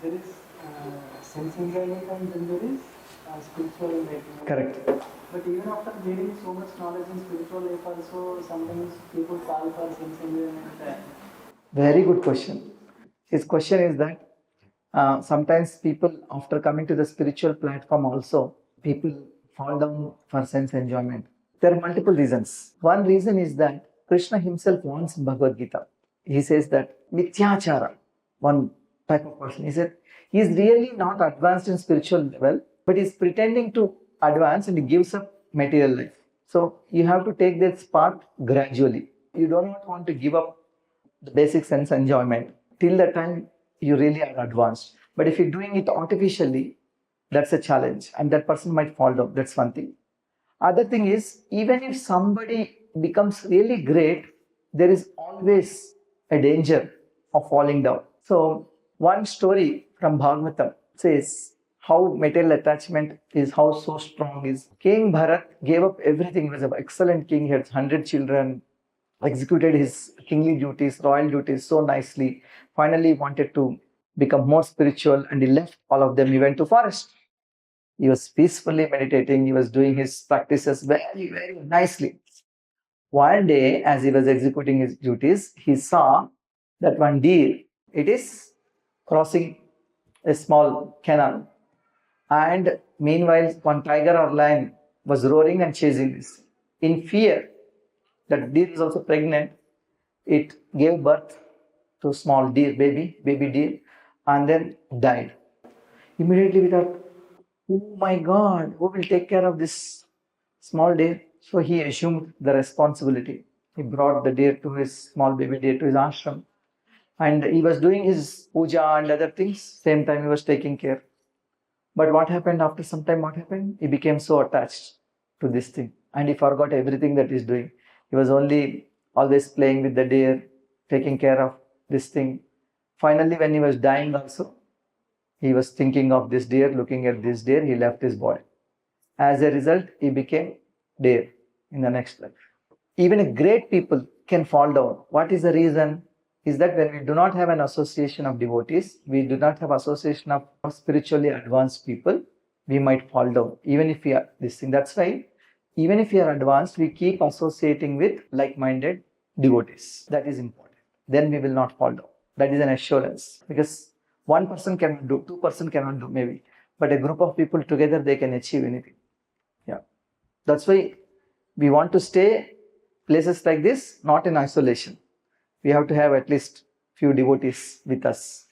there is sense enjoyment and then there is spiritual enlightenment. Correct. But even after gaining so much knowledge in spiritual life also, sometimes people fall for sense enjoyment. Very good question. His question is that sometimes people, after coming to the spiritual platform also, people fall down for sense enjoyment. There are multiple reasons. One reason is that Krishna himself wants in Bhagavad Gita. He says that mithyachara, one type of person, he said he is really not advanced in spiritual level, but he is pretending to advance and he gives up material life. So you have to take this path gradually. You do not want to give up the basic sense enjoyment till the time you really are advanced. But if you're doing it artificially, that's a challenge and that person might fall down. That's one thing. Other thing is, even if somebody becomes really great, there is always a danger of falling down. So one story from Bhagavatam says how material attachment is how so strong is. King Bharat gave up everything. He was an excellent king. He had 100 children, executed his kingly duties, royal duties so nicely. Finally, he wanted to become more spiritual and he left all of them. He went to forest. He was peacefully meditating. He was doing his practices very, very nicely. One day, as he was executing his duties, he saw that one deer, it is crossing a small canal. And meanwhile, one tiger or lion was roaring and chasing this. In fear, that deer is also pregnant. It gave birth to a small deer, baby deer, and then died. Immediately we thought, oh my God, who will take care of this small deer? So he assumed the responsibility. He brought the deer to his small baby deer to his ashram. And he was doing his puja and other things. Same time he was taking care. But what happened after some time? What happened? He became so attached to this thing. And he forgot everything that he's doing. He was only always playing with the deer, taking care of this thing. Finally, when he was dying also, he was thinking of this deer, looking at this deer, he left his body. As a result, he became deer in the next life. Even a great people can fall down. What is the reason? Is that when we do not have an association of devotees, we do not have association of spiritually advanced people, we might fall down, even if we are this thing. That's why, even if we are advanced, we keep associating with like-minded devotees. That is important. Then we will not fall down. That is an assurance. Because one person cannot do, 2% cannot do maybe. But a group of people together, they can achieve anything. Yeah. That's why we want to stay places like this, not in isolation. We have to have at least few devotees with us.